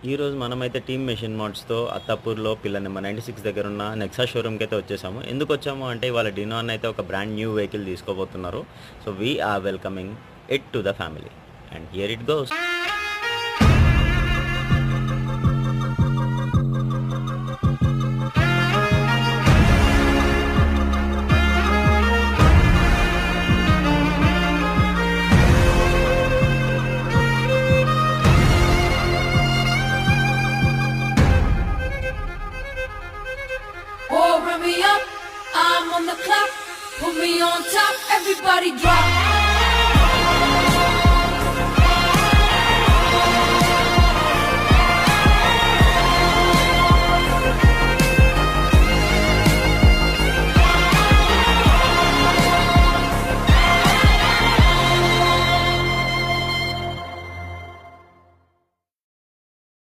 ఈరోజు మనమైతే team machine మోడ్స్‌తో అత్తాపూర్‌లో pillar number 96 దగ్గరున్న నెక్సా షోరూమ్‌కైతే వచ్చేసాము. ఎందుకొచ్చాము అంటే ఇవాళ డినో అన్న అయితే ఒక బ్రాండ్ న్యూ వెహికల్ తీసుకోబోతున్నారు. So, we are welcoming it to the family. And here it goes. Oh, run me up, I'm on the clock. Put me on top, everybody drop.